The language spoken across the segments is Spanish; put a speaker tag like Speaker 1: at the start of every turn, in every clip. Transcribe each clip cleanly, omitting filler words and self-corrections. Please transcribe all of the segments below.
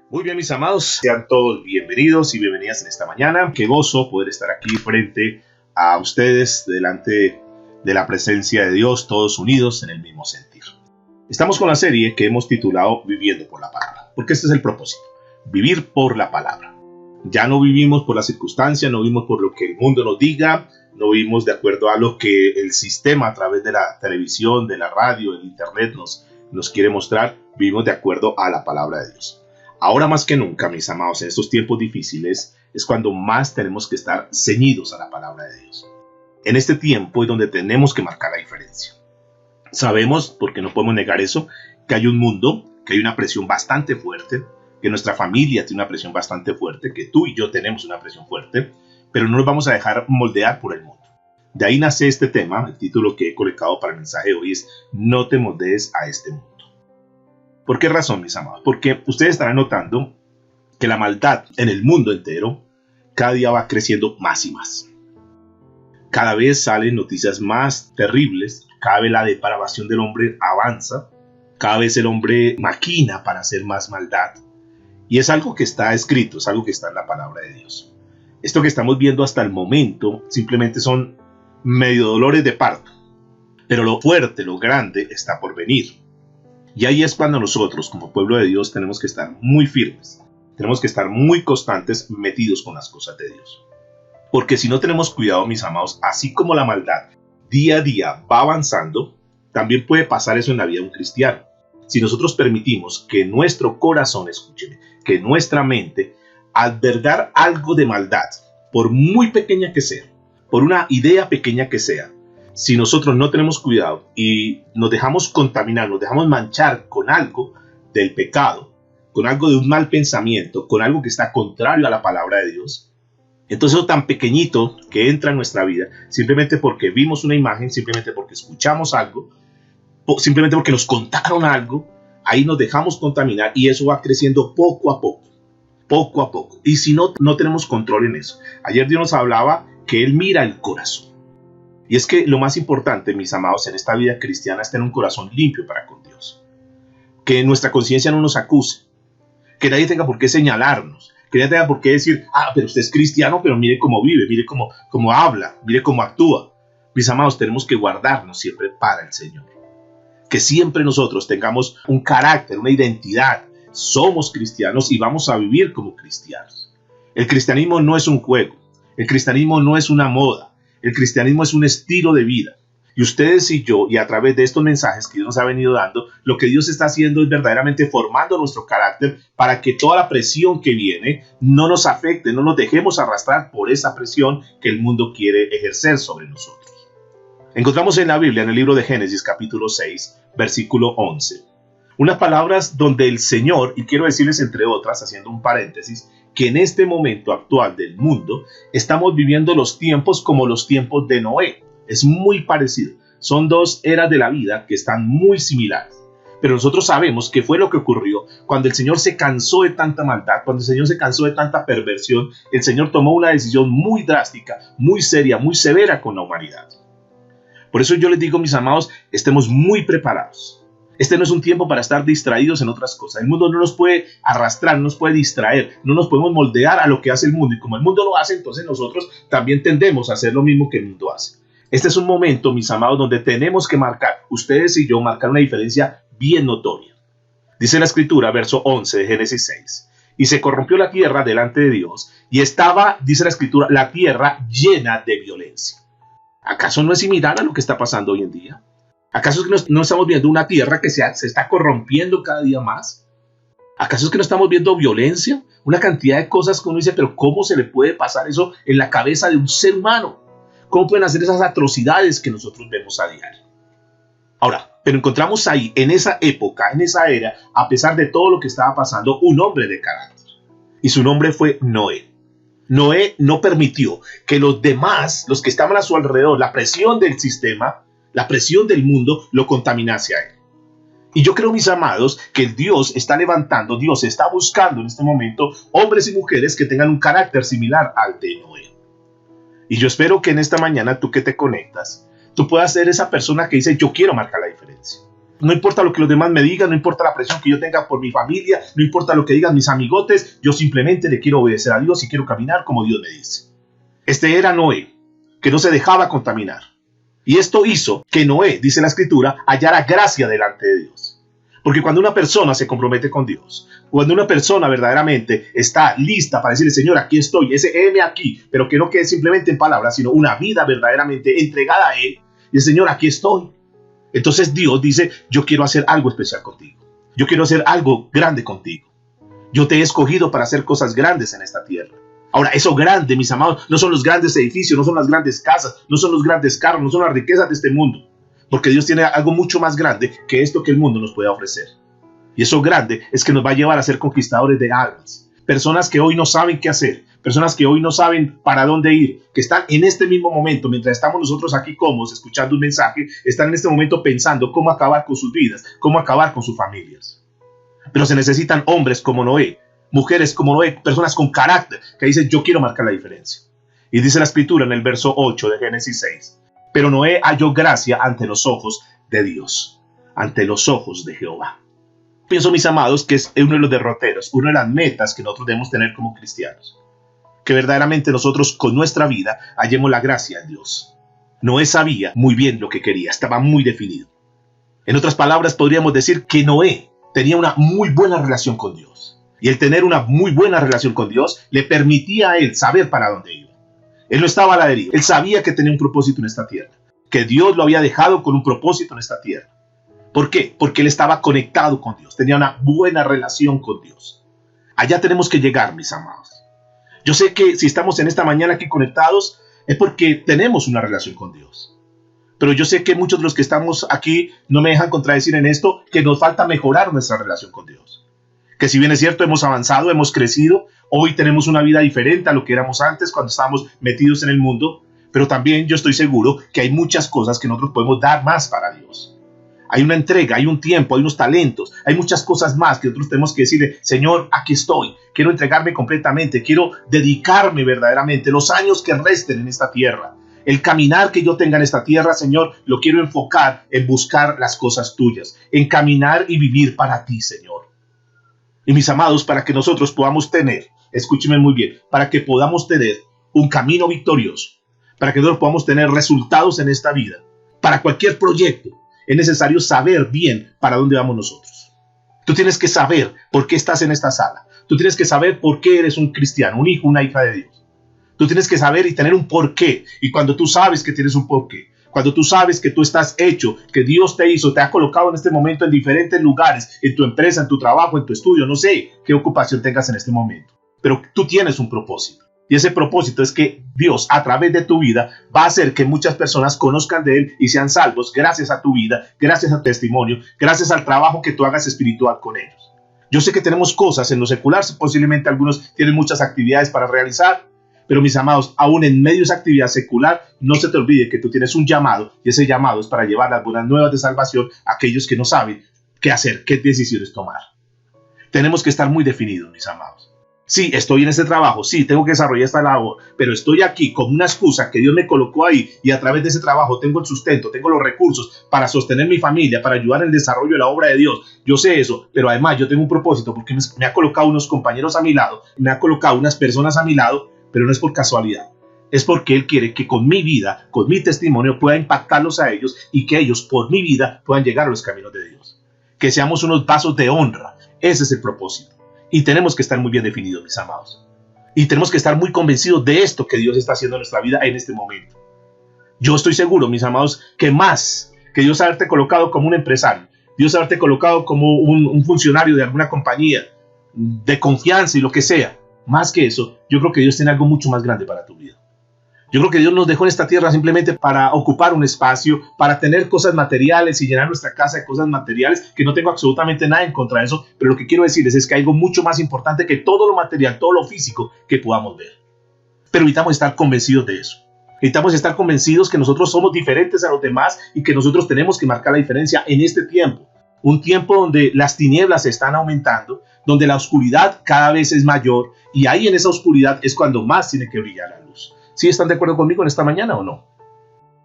Speaker 1: Muy bien, mis amados, sean todos bienvenidos y bienvenidas en esta mañana. Qué gozo poder estar aquí frente a ustedes, delante de la presencia de Dios, todos unidos en el mismo sentir. Estamos con la serie que hemos titulado Viviendo por la Palabra, porque este es el propósito, vivir por la Palabra. Ya no vivimos por las circunstancias, no vivimos por lo que el mundo nos diga, no vivimos de acuerdo a lo que el sistema a través de la televisión, de la radio, del internet nos quiere mostrar, vivimos de acuerdo a la Palabra de Dios. Ahora más que nunca, mis amados, en estos tiempos difíciles es cuando más tenemos que estar ceñidos a la palabra de Dios. En este tiempo es donde tenemos que marcar la diferencia. Sabemos, porque no podemos negar eso, que hay un mundo, que hay una presión bastante fuerte, que nuestra familia tiene una presión bastante fuerte, que tú y yo tenemos una presión fuerte, pero no nos vamos a dejar moldear por el mundo. De ahí nace este tema, el título que he colocado para el mensaje de hoy es No te moldees a este mundo. ¿Por qué razón, mis amados? Porque ustedes estarán notando que la maldad en el mundo entero cada día va creciendo más y más. Cada vez salen noticias más terribles, cada vez la depravación del hombre avanza, cada vez el hombre maquina para hacer más maldad. Y es algo que está escrito, es algo que está en la palabra de Dios. Esto que estamos viendo hasta el momento simplemente son medio dolores de parto, pero lo fuerte, lo grande está por venir. Y ahí es cuando nosotros, como pueblo de Dios, tenemos que estar muy firmes. Tenemos que estar muy constantes, metidos con las cosas de Dios. Porque si no tenemos cuidado, mis amados, así como la maldad día a día va avanzando, también puede pasar eso en la vida de un cristiano. Si nosotros permitimos que nuestro corazón, escúcheme, que nuestra mente albergar algo de maldad, por muy pequeña que sea, por una idea pequeña que sea, si nosotros no tenemos cuidado y nos dejamos contaminar, nos dejamos manchar con algo del pecado, con algo de un mal pensamiento, con algo que está contrario a la palabra de Dios, entonces eso tan pequeñito que entra en nuestra vida, simplemente porque vimos una imagen, simplemente porque escuchamos algo, simplemente porque nos contaron algo, ahí nos dejamos contaminar y eso va creciendo poco a poco, poco a poco. Y si no tenemos control en eso. Ayer Dios nos hablaba que Él mira el corazón. Y es que lo más importante, mis amados, en esta vida cristiana es tener un corazón limpio para con Dios. Que nuestra conciencia no nos acuse. Que nadie tenga por qué señalarnos. Que nadie tenga por qué decir, pero usted es cristiano, pero mire cómo vive, mire cómo habla, mire cómo actúa. Mis amados, tenemos que guardarnos siempre para el Señor. Que siempre nosotros tengamos un carácter, una identidad. Somos cristianos y vamos a vivir como cristianos. El cristianismo no es un juego. El cristianismo no es una moda. El cristianismo es un estilo de vida. Y ustedes y yo, y a través de estos mensajes que Dios nos ha venido dando, lo que Dios está haciendo es verdaderamente formando nuestro carácter para que toda la presión que viene no nos afecte, no nos dejemos arrastrar por esa presión que el mundo quiere ejercer sobre nosotros. Encontramos en la Biblia, en el libro de Génesis, capítulo 6, versículo 11, unas palabras donde el Señor, y quiero decirles entre otras, haciendo un paréntesis, que en este momento actual del mundo estamos viviendo los tiempos como los tiempos de Noé. Es muy parecido. Son dos eras de la vida que están muy similares. Pero nosotros sabemos que fue lo que ocurrió cuando el Señor se cansó de tanta maldad, cuando el Señor se cansó de tanta perversión. El Señor tomó una decisión muy drástica, muy seria, muy severa con la humanidad. Por eso yo les digo, mis amados, estemos muy preparados. Este no es un tiempo para estar distraídos en otras cosas. El mundo no nos puede arrastrar, no nos puede distraer, no nos podemos moldear a lo que hace el mundo. Y como el mundo lo hace, entonces nosotros también tendemos a hacer lo mismo que el mundo hace. Este es un momento, mis amados, donde tenemos que marcar, ustedes y yo, marcar una diferencia bien notoria. Dice la Escritura, verso 11 de Génesis 6. Y se corrompió la tierra delante de Dios, y estaba, dice la Escritura, la tierra llena de violencia. ¿Acaso no es similar a lo que está pasando hoy en día? ¿Acaso es que no estamos viendo una tierra que se está corrompiendo cada día más? ¿Acaso es que no estamos viendo violencia? Una cantidad de cosas que uno dice, pero ¿cómo se le puede pasar eso en la cabeza de un ser humano? ¿Cómo pueden hacer esas atrocidades que nosotros vemos a diario? Ahora, pero encontramos ahí, en esa época, en esa era, a pesar de todo lo que estaba pasando, un hombre de carácter. Y su nombre fue Noé. Noé no permitió que los demás, los que estaban a su alrededor, la presión del sistema, la presión del mundo, lo contaminase a él. Y yo creo, mis amados, que Dios está levantando, Dios está buscando en este momento hombres y mujeres que tengan un carácter similar al de Noé. Y yo espero que en esta mañana, tú que te conectas, tú puedas ser esa persona que dice, yo quiero marcar la diferencia. No importa lo que los demás me digan, no importa la presión que yo tenga por mi familia, no importa lo que digan mis amigotes, yo simplemente le quiero obedecer a Dios y quiero caminar como Dios me dice. Este era Noé, que no se dejaba contaminar. Y esto hizo que Noé, dice la Escritura, hallara gracia delante de Dios. Porque cuando una persona se compromete con Dios, cuando una persona verdaderamente está lista para decirle, Señor, aquí estoy, ese heme aquí, pero que no quede simplemente en palabras, sino una vida verdaderamente entregada a Él, y el Señor, aquí estoy. Entonces Dios dice, yo quiero hacer algo especial contigo. Yo quiero hacer algo grande contigo. Yo te he escogido para hacer cosas grandes en esta tierra. Ahora, eso grande, mis amados, no son los grandes edificios, no son las grandes casas, no son los grandes carros, no son las riquezas de este mundo. Porque Dios tiene algo mucho más grande que esto que el mundo nos puede ofrecer. Y eso grande es que nos va a llevar a ser conquistadores de almas. Personas que hoy no saben qué hacer, personas que hoy no saben para dónde ir, que están en este mismo momento, mientras estamos nosotros aquí cómodos escuchando un mensaje, están en este momento pensando cómo acabar con sus vidas, cómo acabar con sus familias. Pero se necesitan hombres como Noé, mujeres como Noé, personas con carácter, que dicen yo quiero marcar la diferencia. Y dice la Escritura en el verso 8 de Génesis 6, pero Noé halló gracia ante los ojos de Dios, ante los ojos de Jehová. Pienso, mis amados, que es uno de los derroteros, una de las metas que nosotros debemos tener como cristianos. Que verdaderamente nosotros con nuestra vida hallemos la gracia en Dios. Noé sabía muy bien lo que quería, estaba muy definido. En otras palabras, podríamos decir que Noé tenía una muy buena relación con Dios. Y el tener una muy buena relación con Dios le permitía a él saber para dónde iba. Él no estaba a la deriva, él sabía que tenía un propósito en esta tierra, que Dios lo había dejado con un propósito en esta tierra. ¿Por qué? Porque él estaba conectado con Dios, tenía una buena relación con Dios. Allá tenemos que llegar, mis amados. Yo sé que si estamos en esta mañana aquí conectados es porque tenemos una relación con Dios. Pero yo sé que muchos de los que estamos aquí no me dejan contradecir en esto, que nos falta mejorar nuestra relación con Dios. Que si bien es cierto, hemos avanzado, hemos crecido, hoy tenemos una vida diferente a lo que éramos antes cuando estábamos metidos en el mundo, pero también yo estoy seguro que hay muchas cosas que nosotros podemos dar más para Dios. Hay una entrega, hay un tiempo, hay unos talentos, hay muchas cosas más que nosotros tenemos que decirle, Señor, aquí estoy, quiero entregarme completamente, quiero dedicarme verdaderamente los años que resten en esta tierra. El caminar que yo tenga en esta tierra, Señor, lo quiero enfocar en buscar las cosas tuyas, en caminar y vivir para ti, Señor. Y mis amados, para que nosotros podamos tener, escúcheme muy bien, para que podamos tener un camino victorioso, para que nosotros podamos tener resultados en esta vida, para cualquier proyecto, es necesario saber bien para dónde vamos nosotros. Tú tienes que saber por qué estás en esta sala. Tú tienes que saber por qué eres un cristiano, un hijo, una hija de Dios. Tú tienes que saber y tener un porqué. Y cuando tú sabes que tienes un porqué, cuando tú sabes que tú estás hecho, que Dios te hizo, te ha colocado en este momento en diferentes lugares, en tu empresa, en tu trabajo, en tu estudio, no sé qué ocupación tengas en este momento, pero tú tienes un propósito. Y ese propósito es que Dios, a través de tu vida, va a hacer que muchas personas conozcan de Él y sean salvos gracias a tu vida, gracias a tu testimonio, gracias al trabajo que tú hagas espiritual con ellos. Yo sé que tenemos cosas en lo secular, posiblemente algunos tienen muchas actividades para realizar, pero mis amados, aún en medio de esa actividad secular, no se te olvide que tú tienes un llamado, y ese llamado es para llevar las buenas nuevas de salvación a aquellos que no saben qué hacer, qué decisiones tomar. Tenemos que estar muy definidos, mis amados. Sí, estoy en este trabajo, sí, tengo que desarrollar esta labor, pero estoy aquí con una excusa que Dios me colocó ahí y a través de ese trabajo tengo el sustento, tengo los recursos para sostener mi familia, para ayudar en el desarrollo de la obra de Dios. Yo sé eso, pero además yo tengo un propósito porque me ha colocado unos compañeros a mi lado, me ha colocado unas personas a mi lado, pero no es por casualidad. Es porque Él quiere que con mi vida, con mi testimonio, pueda impactarlos a ellos y que ellos por mi vida puedan llegar a los caminos de Dios. Que seamos unos vasos de honra. Ese es el propósito. Y tenemos que estar muy bien definidos, mis amados. Y tenemos que estar muy convencidos de esto que Dios está haciendo en nuestra vida en este momento. Yo estoy seguro, mis amados, que más que Dios haberte colocado como un empresario, Dios haberte colocado como un funcionario de alguna compañía, de confianza y lo que sea, más que eso, yo creo que Dios tiene algo mucho más grande para tu vida. Yo creo que Dios nos dejó en esta tierra simplemente para ocupar un espacio, para tener cosas materiales y llenar nuestra casa de cosas materiales, que no tengo absolutamente nada en contra de eso, pero lo que quiero decirles es que hay algo mucho más importante que todo lo material, todo lo físico que podamos ver. Pero necesitamos estar convencidos de eso. Necesitamos estar convencidos que nosotros somos diferentes a los demás y que nosotros tenemos que marcar la diferencia en este tiempo. Un tiempo donde las tinieblas se están aumentando, donde la oscuridad cada vez es mayor y ahí en esa oscuridad es cuando más tiene que brillar la luz. ¿Sí están de acuerdo conmigo en esta mañana o no?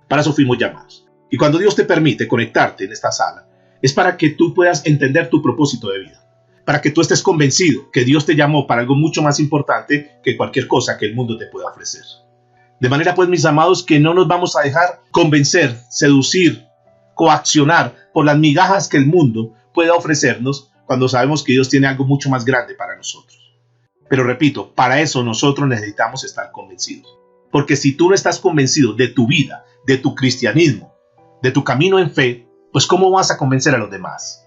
Speaker 1: Para eso fuimos llamados. Y cuando Dios te permite conectarte en esta sala, es para que tú puedas entender tu propósito de vida, para que tú estés convencido que Dios te llamó para algo mucho más importante que cualquier cosa que el mundo te pueda ofrecer. De manera pues, mis amados, que no nos vamos a dejar convencer, seducir, coaccionar por las migajas que el mundo pueda ofrecernos cuando sabemos que Dios tiene algo mucho más grande para nosotros. Pero repito, para eso nosotros necesitamos estar convencidos. Porque si tú no estás convencido de tu vida, de tu cristianismo, de tu camino en fe, pues ¿cómo vas a convencer a los demás?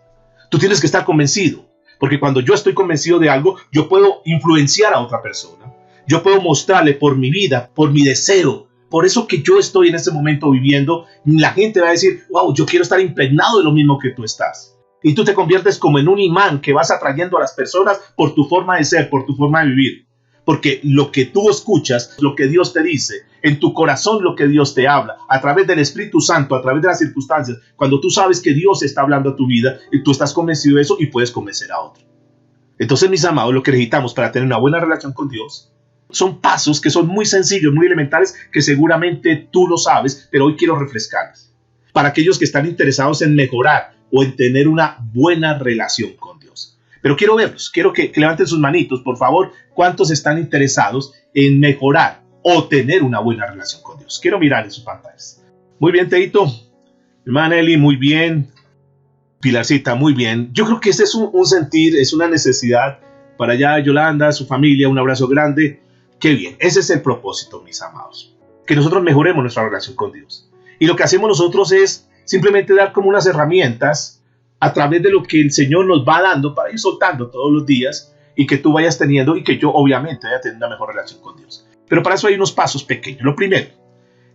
Speaker 1: Tú tienes que estar convencido, porque cuando yo estoy convencido de algo, yo puedo influenciar a otra persona. Yo puedo mostrarle por mi vida, por mi deseo, por eso que yo estoy en este momento viviendo, la gente va a decir, wow, yo quiero estar impregnado de lo mismo que tú estás. Y tú te conviertes como en un imán que vas atrayendo a las personas por tu forma de ser, por tu forma de vivir. Porque lo que tú escuchas, lo que Dios te dice, en tu corazón lo que Dios te habla, a través del Espíritu Santo, a través de las circunstancias, cuando tú sabes que Dios está hablando a tu vida, y tú estás convencido de eso y puedes convencer a otro. Entonces, mis amados, lo que necesitamos para tener una buena relación con Dios son pasos que son muy sencillos, muy elementales, que seguramente tú lo sabes, pero hoy quiero refrescarles. Para aquellos que están interesados en mejorar o en tener una buena relación con Dios. Pero quiero verlos, quiero que levanten sus manitos, por favor. ¿Cuántos están interesados en mejorar o tener una buena relación con Dios? Quiero mirar en sus pantallas. Muy bien, Teito. Hermana Eli, muy bien. Pilarcita, muy bien. Yo creo que ese es un sentir, es una necesidad para allá, Yolanda, su familia, un abrazo grande. Qué bien, ese es el propósito, mis amados. Que nosotros mejoremos nuestra relación con Dios. Y lo que hacemos nosotros es simplemente dar como unas herramientas a través de lo que el Señor nos va dando para ir soltando todos los días y que tú vayas teniendo y que yo obviamente vaya teniendo una mejor relación con Dios. Pero para eso hay unos pasos pequeños. Lo primero,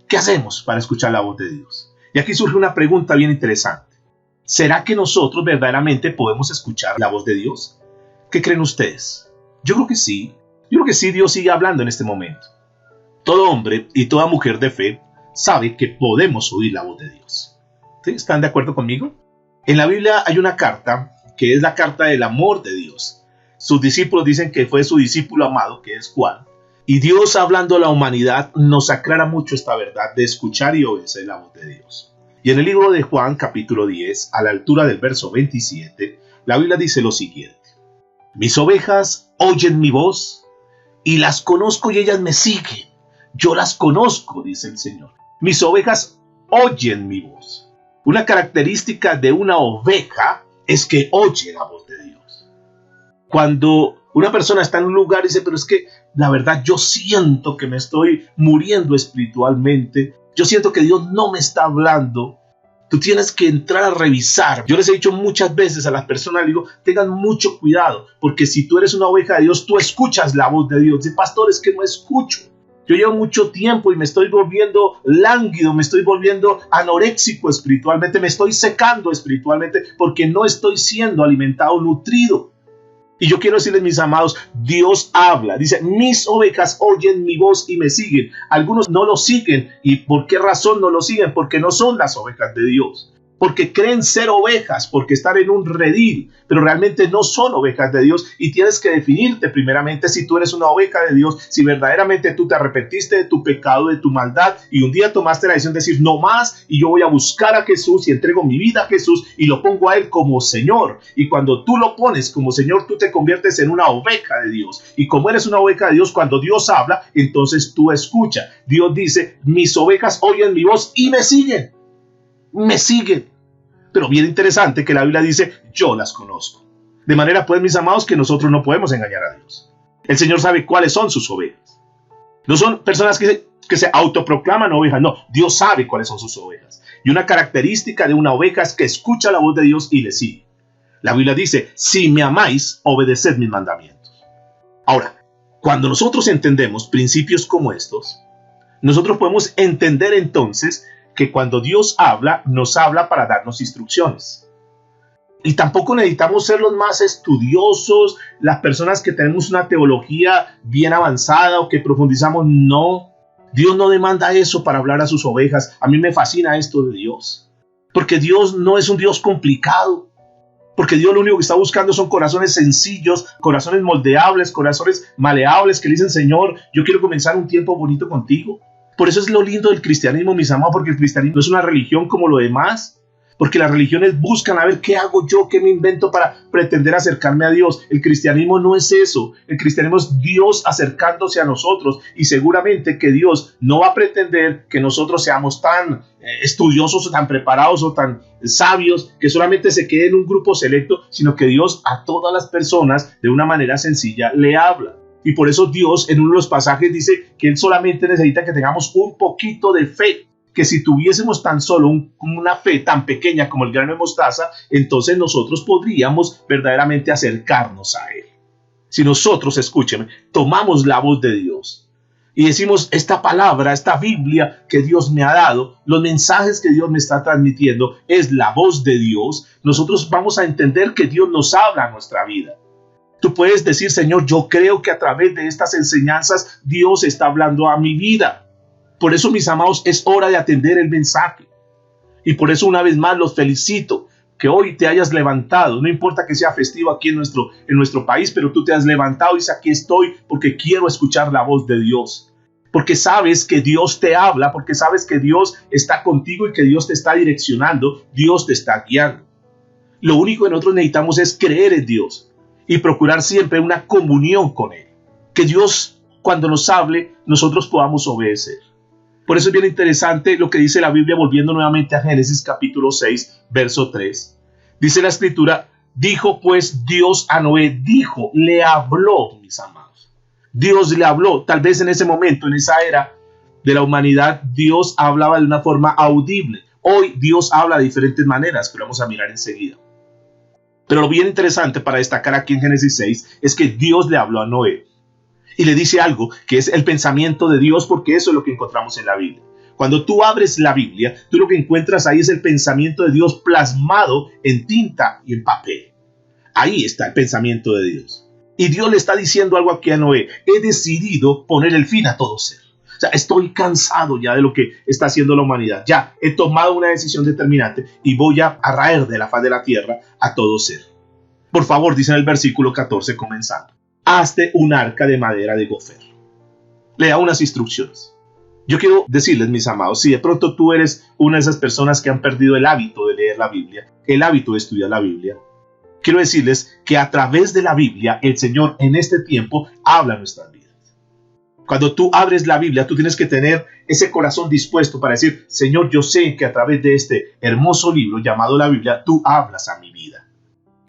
Speaker 1: ¿qué hacemos para escuchar la voz de Dios? Y aquí surge una pregunta bien interesante. ¿Será que nosotros verdaderamente podemos escuchar la voz de Dios? ¿Qué creen ustedes? Yo creo que sí. Yo creo que sí, Dios sigue hablando en este momento. Todo hombre y toda mujer de fe sabe que podemos oír la voz de Dios. ¿Sí? ¿Están de acuerdo conmigo? En la Biblia hay una carta que es la carta del amor de Dios. Sus discípulos dicen que fue su discípulo amado, que es Juan. Y Dios, hablando a la humanidad, nos aclara mucho esta verdad de escuchar y obedecer la voz de Dios. Y en el libro de Juan, capítulo 10, a la altura del verso 27, la Biblia dice lo siguiente. Mis ovejas oyen mi voz y las conozco y ellas me siguen. Yo las conozco, dice el Señor. Mis ovejas oyen mi voz. Una característica de una oveja es que oye la voz de Dios. Cuando una persona está en un lugar y dice, pero es que la verdad yo siento que me estoy muriendo espiritualmente, yo siento que Dios no me está hablando, tú tienes que entrar a revisar. Yo les he dicho muchas veces a las personas, digo, tengan mucho cuidado, porque si tú eres una oveja de Dios, tú escuchas la voz de Dios. Dice, pastor, es que no escucho. Yo llevo mucho tiempo y me estoy volviendo lánguido, me estoy volviendo anoréxico espiritualmente, me estoy secando espiritualmente porque no estoy siendo alimentado, nutrido. Y yo quiero decirles, mis amados, Dios habla. Dice, mis ovejas oyen mi voz y me siguen. Algunos no lo siguen. ¿Y por qué razón no lo siguen? Porque no son las ovejas de Dios. Porque creen ser ovejas, porque están en un redil, pero realmente no son ovejas de Dios. Y tienes que definirte primeramente si tú eres una oveja de Dios, si verdaderamente tú te arrepentiste de tu pecado, de tu maldad, y un día tomaste la decisión de decir, no más, y yo voy a buscar a Jesús y entrego mi vida a Jesús y lo pongo a Él como Señor. Y cuando tú lo pones como Señor, tú te conviertes en una oveja de Dios. Y como eres una oveja de Dios, cuando Dios habla, entonces tú escuchas. Dios dice, mis ovejas oyen mi voz y me siguen. Me siguen. Pero bien interesante que la Biblia dice, yo las conozco. De manera, pues, mis amados, que nosotros no podemos engañar a Dios. El Señor sabe cuáles son sus ovejas. No son personas que se autoproclaman ovejas, no. Dios sabe cuáles son sus ovejas. Y una característica de una oveja es que escucha la voz de Dios y le sigue. La Biblia dice, si me amáis, obedeced mis mandamientos. Ahora, cuando nosotros entendemos principios como estos, nosotros podemos entender entonces que cuando Dios habla, nos habla para darnos instrucciones. Y tampoco necesitamos ser los más estudiosos, las personas que tenemos una teología bien avanzada o que profundizamos. No, Dios no demanda eso para hablar a sus ovejas. A mí me fascina esto de Dios, porque Dios no es un Dios complicado, porque Dios lo único que está buscando son corazones sencillos, corazones moldeables, corazones maleables que le dicen, Señor, yo quiero comenzar un tiempo bonito contigo. Por eso es lo lindo del cristianismo, mis amados, porque el cristianismo no es una religión como lo demás. Porque las religiones buscan a ver qué hago yo, qué me invento para pretender acercarme a Dios. El cristianismo no es eso. El cristianismo es Dios acercándose a nosotros. Y seguramente que Dios no va a pretender que nosotros seamos tan estudiosos o tan preparados o tan sabios que solamente se quede en un grupo selecto, sino que Dios a todas las personas de una manera sencilla le habla. Y por eso Dios en uno de los pasajes dice que Él solamente necesita que tengamos un poquito de fe. Que si tuviésemos tan solo una fe tan pequeña como el grano de mostaza, entonces nosotros podríamos verdaderamente acercarnos a Él. Si nosotros, escúcheme, tomamos la voz de Dios y decimos esta palabra, esta Biblia que Dios me ha dado, los mensajes que Dios me está transmitiendo, es la voz de Dios, nosotros vamos a entender que Dios nos habla a nuestra vida. Tú puedes decir, Señor, yo creo que a través de estas enseñanzas Dios está hablando a mi vida. Por eso, mis amados, es hora de atender el mensaje. Y por eso, una vez más, los felicito que hoy te hayas levantado. No importa que sea festivo aquí en nuestro país, pero tú te has levantado y dices, aquí estoy porque quiero escuchar la voz de Dios. Porque sabes que Dios te habla, porque sabes que Dios está contigo y que Dios te está direccionando, Dios te está guiando. Lo único que nosotros necesitamos es creer en Dios y procurar siempre una comunión con Él. Que Dios, cuando nos hable, nosotros podamos obedecer. Por eso es bien interesante lo que dice la Biblia, volviendo nuevamente a Génesis capítulo 6, verso 3. Dice la escritura, dijo pues Dios a Noé, le habló, mis amados. Dios le habló, tal vez en ese momento, en esa era de la humanidad, Dios hablaba de una forma audible. Hoy Dios habla de diferentes maneras, que lo vamos a mirar enseguida. Pero lo bien interesante para destacar aquí en Génesis 6 es que Dios le habló a Noé. Y le dice algo que es el pensamiento de Dios, porque eso es lo que encontramos en la Biblia. Cuando tú abres la Biblia, tú lo que encuentras ahí es el pensamiento de Dios plasmado en tinta y en papel. Ahí está el pensamiento de Dios. Y Dios le está diciendo algo aquí a Noé. He decidido poner el fin a todo ser. O sea, estoy cansado ya de lo que está haciendo la humanidad. Ya he tomado una decisión determinante y voy a raer de la faz de la tierra a todo ser. Por favor, dice en el versículo 14 comenzando. Hazte un arca de madera de gofer. Le da unas instrucciones. Yo quiero decirles, mis amados, si de pronto tú eres una de esas personas que han perdido el hábito de leer la Biblia, el hábito de estudiar la Biblia, quiero decirles que a través de la Biblia, el Señor en este tiempo habla a nuestras vidas. Cuando tú abres la Biblia, tú tienes que tener ese corazón dispuesto para decir, Señor, yo sé que a través de este hermoso libro llamado la Biblia, tú hablas a mi vida.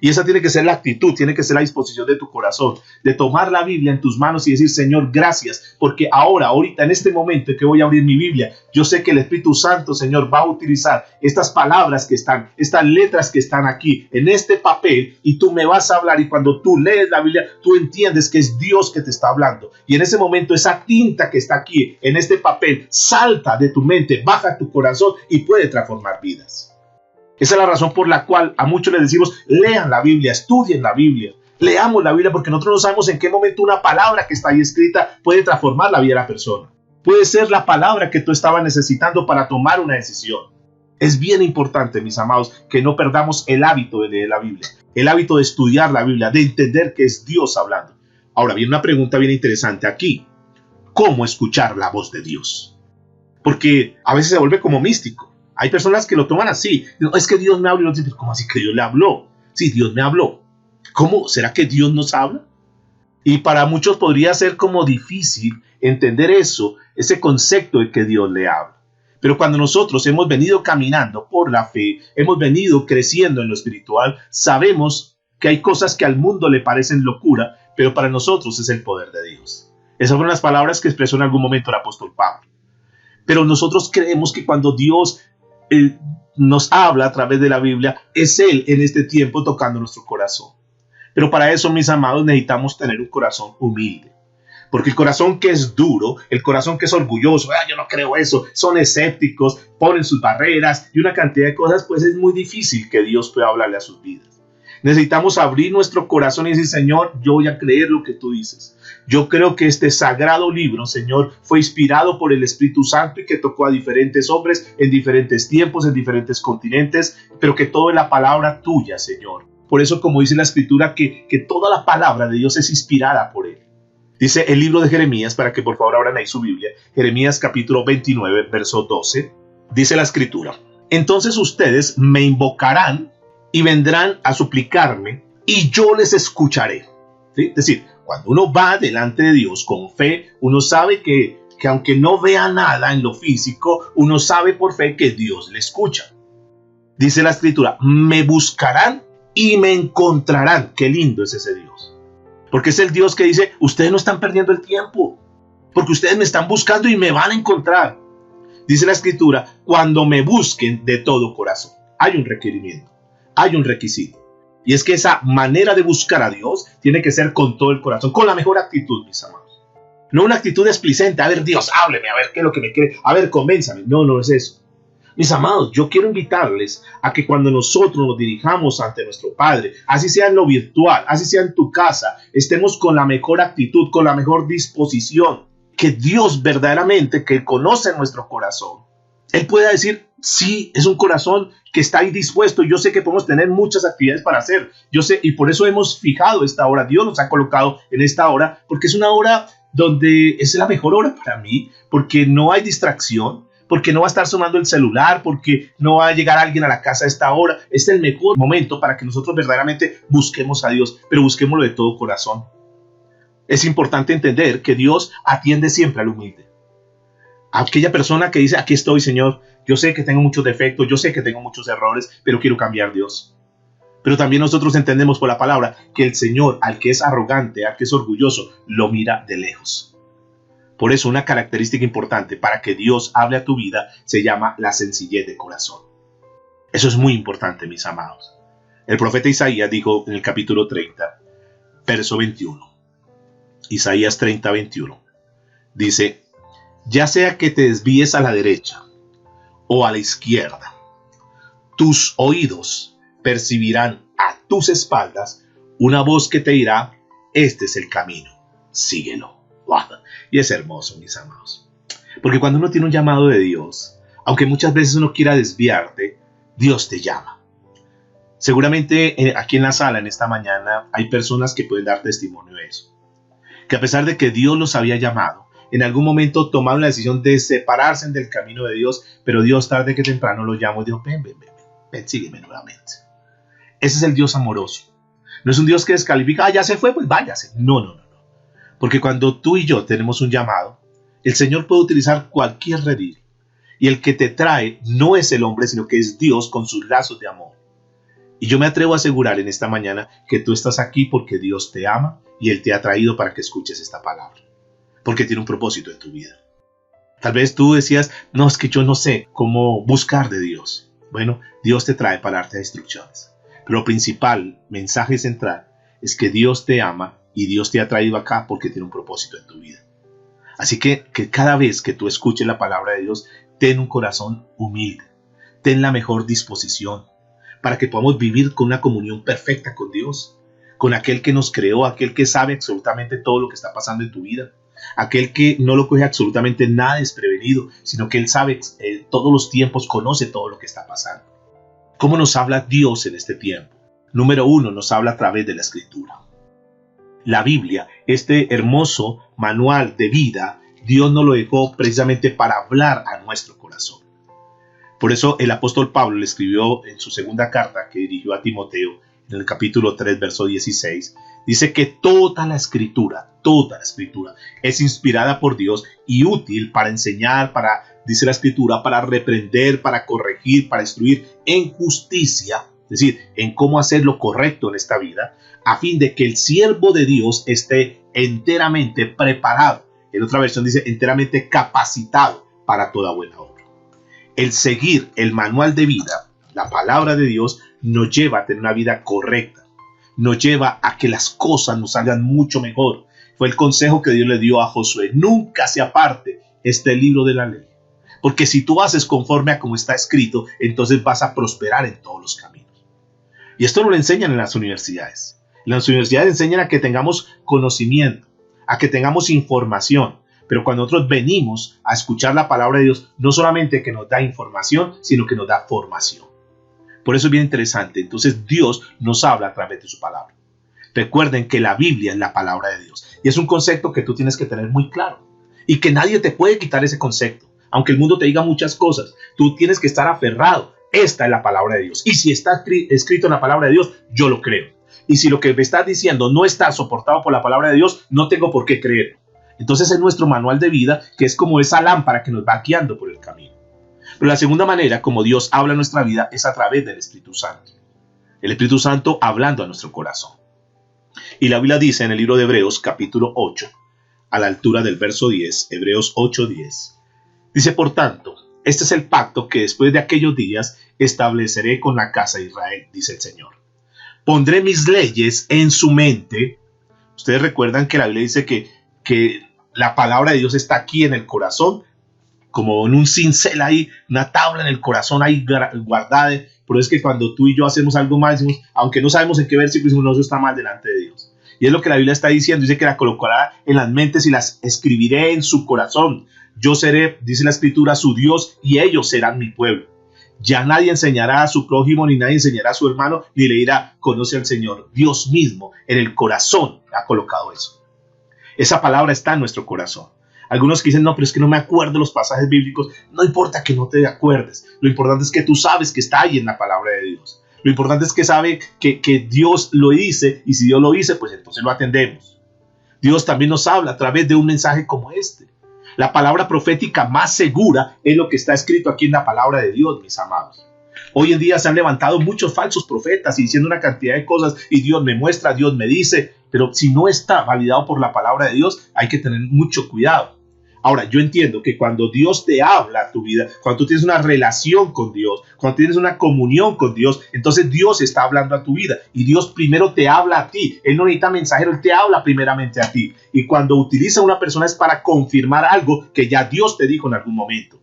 Speaker 1: Y esa tiene que ser la actitud, tiene que ser la disposición de tu corazón, de tomar la Biblia en tus manos y decir, Señor, gracias, porque ahorita, en este momento que voy a abrir mi Biblia, yo sé que el Espíritu Santo, Señor, va a utilizar estas palabras que están, estas letras que están aquí, en este papel, y tú me vas a hablar, y cuando tú lees la Biblia, tú entiendes que es Dios que te está hablando. Y en ese momento, esa tinta que está aquí, en este papel, salta de tu mente, baja a tu corazón y puede transformar vidas. Esa es la razón por la cual a muchos les decimos, lean la Biblia, estudien la Biblia, leamos la Biblia, porque nosotros no sabemos en qué momento una palabra que está ahí escrita puede transformar la vida de la persona. Puede ser la palabra que tú estabas necesitando para tomar una decisión. Es bien importante, mis amados, que no perdamos el hábito de leer la Biblia, el hábito de estudiar la Biblia, de entender que es Dios hablando. Ahora viene una pregunta bien interesante aquí. ¿Cómo escuchar la voz de Dios? Porque a veces se vuelve como místico. Hay personas que lo toman así. No, es que Dios me habló. ¿Cómo así que Dios le habló? Sí, Dios me habló. ¿Cómo? ¿Será que Dios nos habla? Y para muchos podría ser como difícil entender eso, ese concepto de que Dios le habla. Pero cuando nosotros hemos venido caminando por la fe, hemos venido creciendo en lo espiritual, sabemos que hay cosas que al mundo le parecen locura, pero para nosotros es el poder de Dios. Esas fueron las palabras que expresó en algún momento el apóstol Pablo. Pero nosotros creemos que cuando Dios nos habla a través de la Biblia, es Él en este tiempo tocando nuestro corazón. Pero para eso, mis amados, necesitamos tener un corazón humilde. Porque el corazón que es duro, el corazón que es orgulloso, yo no creo eso, son escépticos, ponen sus barreras y una cantidad de cosas, pues es muy difícil que Dios pueda hablarle a sus vidas. Necesitamos abrir nuestro corazón y decir, Señor, yo voy a creer lo que tú dices. Yo creo que este sagrado libro, Señor, fue inspirado por el Espíritu Santo y que tocó a diferentes hombres en diferentes tiempos, en diferentes continentes, pero que todo es la palabra tuya, Señor. Por eso, como dice la Escritura, que toda la palabra de Dios es inspirada por Él. Dice el libro de Jeremías, para que por favor abran ahí su Biblia, Jeremías capítulo 29, verso 12, dice la Escritura. entonces ustedes me invocarán y vendrán a suplicarme y yo les escucharé. ¿Sí? Es decir, cuando uno va delante de Dios con fe, uno sabe que aunque no vea nada en lo físico, uno sabe por fe que Dios le escucha. Dice la escritura, me buscarán y me encontrarán. Qué lindo es ese Dios. Porque es el Dios que dice, ustedes no están perdiendo el tiempo, porque ustedes me están buscando y me van a encontrar. Dice la escritura, cuando me busquen de todo corazón. Hay un requerimiento, hay un requisito. Y es que esa manera de buscar a Dios tiene que ser con todo el corazón, con la mejor actitud, mis amados. No una actitud displicente, a ver Dios, hábleme, a ver qué es lo que me quiere, a ver, convénzame. No, no es eso. Mis amados, yo quiero invitarles a que cuando nosotros nos dirijamos ante nuestro Padre, así sea en lo virtual, así sea en tu casa, estemos con la mejor actitud, con la mejor disposición. Que Dios verdaderamente, que conoce nuestro corazón, Él pueda decir, sí, es un corazón que está ahí dispuesto. Yo sé que podemos tener muchas actividades para hacer. Yo sé, y por eso hemos fijado esta hora. Dios nos ha colocado en esta hora, porque es una hora donde es la mejor hora para mí, porque no hay distracción, porque no va a estar sonando el celular, porque no va a llegar alguien a la casa a esta hora. Es el mejor momento para que nosotros verdaderamente busquemos a Dios, pero busquémoslo de todo corazón. Es importante entender que Dios atiende siempre al humilde. A aquella persona que dice, aquí estoy, Señor, yo sé que tengo muchos defectos, yo sé que tengo muchos errores, pero quiero cambiar, Dios. Pero también nosotros entendemos por la palabra que el Señor, al que es arrogante, al que es orgulloso, lo mira de lejos. Por eso una característica importante para que Dios hable a tu vida se llama la sencillez de corazón. Eso es muy importante, mis amados. El profeta Isaías dijo en el capítulo 30, verso 21. Isaías 30, 21. Dice, ya sea que te desvíes a la derecha o a la izquierda, tus oídos percibirán a tus espaldas una voz que te dirá, este es el camino, síguelo. ¡Wow! Y es hermoso, mis amados. Porque cuando uno tiene un llamado de Dios, aunque muchas veces uno quiera desviarte, Dios te llama. Seguramente aquí en la sala, en esta mañana, hay personas que pueden dar testimonio de eso. Que a pesar de que Dios los había llamado, en algún momento tomaron la decisión de separarse del camino de Dios, pero Dios tarde que temprano los llamó y dijo, ven, sígueme nuevamente. Ese es el Dios amoroso. No es un Dios que descalifica, ya se fue, pues váyase. No. Porque cuando tú y yo tenemos un llamado, el Señor puede utilizar cualquier redil. Y el que te trae no es el hombre, sino que es Dios con sus lazos de amor. Y yo me atrevo a asegurar en esta mañana que tú estás aquí porque Dios te ama y Él te ha traído para que escuches esta palabra. Porque tiene un propósito en tu vida. Tal vez tú decías, no, es que yo no sé cómo buscar de Dios. Bueno, Dios te trae para darte instrucciones. Pero lo principal, mensaje central, es que Dios te ama y Dios te ha traído acá porque tiene un propósito en tu vida. Así que cada vez que tú escuches la palabra de Dios, ten un corazón humilde, ten la mejor disposición para que podamos vivir con una comunión perfecta con Dios, con aquel que nos creó, aquel que sabe absolutamente todo lo que está pasando en tu vida, aquel que no lo coge absolutamente nada desprevenido, sino que Él sabe todos los tiempos, conoce todo lo que está pasando. ¿Cómo nos habla Dios en este tiempo? Número 1, nos habla a través de la Escritura. La Biblia, este hermoso manual de vida, Dios nos lo dejó precisamente para hablar a nuestro corazón. Por eso el apóstol Pablo le escribió en su segunda carta que dirigió a Timoteo, en el capítulo 3, verso 16, dice que toda la escritura es inspirada por Dios y útil para enseñar, dice la escritura, para reprender, para corregir, para instruir en justicia, es decir, en cómo hacer lo correcto en esta vida, a fin de que el siervo de Dios esté enteramente preparado. En otra versión dice enteramente capacitado para toda buena obra. El seguir el manual de vida, la palabra de Dios, nos lleva a tener una vida correcta. Nos lleva a que las cosas nos salgan mucho mejor. Fue el consejo que Dios le dio a Josué. Nunca se aparte este libro de la ley. Porque si tú haces conforme a como está escrito, entonces vas a prosperar en todos los caminos. Y esto nos lo enseñan en las universidades. En las universidades enseñan a que tengamos conocimiento, a que tengamos información. Pero cuando nosotros venimos a escuchar la palabra de Dios, no solamente que nos da información, sino que nos da formación. Por eso es bien interesante. Entonces Dios nos habla a través de su palabra. Recuerden que la Biblia es la palabra de Dios. Y es un concepto que tú tienes que tener muy claro. Y que nadie te puede quitar ese concepto. Aunque el mundo te diga muchas cosas, tú tienes que estar aferrado esta es la palabra de Dios. Y si está escrito en la palabra de Dios, yo lo creo. Y si lo que me estás diciendo no está soportado por la palabra de Dios, no tengo por qué creerlo. Entonces es nuestro manual de vida, que es como esa lámpara que nos va guiando por el camino. Pero la segunda manera como Dios habla en nuestra vida es a través del Espíritu Santo. El Espíritu Santo hablando a nuestro corazón. Y la Biblia dice en el libro de Hebreos capítulo 8, a la altura del verso 10, Hebreos 8:10, dice: por tanto, este es el pacto que después de aquellos días estableceré con la casa de Israel, dice el Señor. Pondré mis leyes en su mente. Ustedes recuerdan que la Biblia dice que la palabra de Dios está aquí en el corazón, como en un cincel ahí, una tabla en el corazón ahí guardada. Pero es que cuando tú y yo hacemos algo mal, decimos, aunque no sabemos en qué versículo, decimos, no, eso está mal delante de Dios. Y es lo que la Biblia está diciendo, dice que la colocará en las mentes y las escribiré en su corazón. Yo seré, dice la Escritura, su Dios, y ellos serán mi pueblo. Ya nadie enseñará a su prójimo, ni nadie enseñará a su hermano, ni le dirá, conoce al Señor. Dios mismo en el corazón ha colocado eso. Esa palabra está en nuestro corazón. Algunos que dicen, no, pero es que no me acuerdo los pasajes bíblicos. No importa que no te acuerdes. Lo importante es que tú sabes que está ahí en la palabra de Dios. Lo importante es que sabe que Dios lo dice, y si Dios lo dice, pues entonces lo atendemos. Dios también nos habla a través de un mensaje como este. La palabra profética más segura es lo que está escrito aquí en la palabra de Dios, mis amados. Hoy en día se han levantado muchos falsos profetas y diciendo una cantidad de cosas, y Dios me muestra, Dios me dice, pero si no está validado por la palabra de Dios, hay que tener mucho cuidado. Ahora, yo entiendo que cuando Dios te habla a tu vida, cuando tú tienes una relación con Dios, cuando tienes una comunión con Dios, entonces Dios está hablando a tu vida y Dios primero te habla a ti. Él no necesita mensajero, Él te habla primeramente a ti. Y cuando utiliza a una persona es para confirmar algo que ya Dios te dijo en algún momento.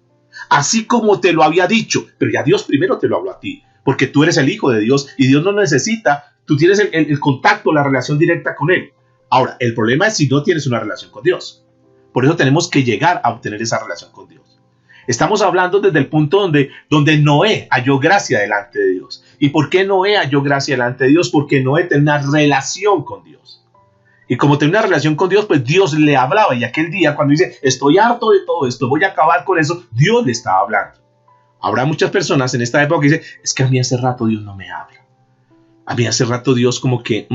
Speaker 1: Así como te lo había dicho, pero ya Dios primero te lo habló a ti, porque tú eres el hijo de Dios y Dios no necesita, tú tienes el contacto, la relación directa con Él. Ahora, el problema es si no tienes una relación con Dios. Por eso tenemos que llegar a obtener esa relación con Dios. Estamos hablando desde el punto donde Noé halló gracia delante de Dios. ¿Y por qué Noé halló gracia delante de Dios? Porque Noé tenía una relación con Dios. Y como tenía una relación con Dios, pues Dios le hablaba. Y aquel día cuando dice, estoy harto de todo esto, voy a acabar con eso, Dios le estaba hablando. Habrá muchas personas en esta época que dicen, es que a mí hace rato Dios no me habla. A mí hace rato Dios como que,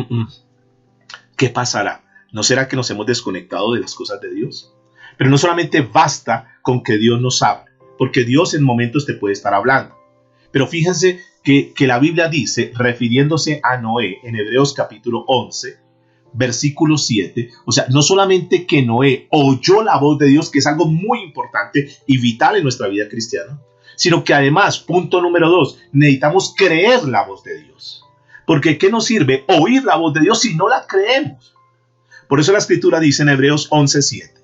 Speaker 1: ¿qué pasará? ¿No será que nos hemos desconectado de las cosas de Dios? Pero no solamente basta con que Dios nos hable, porque Dios en momentos te puede estar hablando. Pero fíjense que la Biblia dice, refiriéndose a Noé en Hebreos capítulo 11, versículo 7, o sea, no solamente que Noé oyó la voz de Dios, que es algo muy importante y vital en nuestra vida cristiana, sino que además, punto número 2, necesitamos creer la voz de Dios. Porque ¿qué nos sirve oír la voz de Dios si no la creemos? Por eso la Escritura dice en Hebreos 11:7,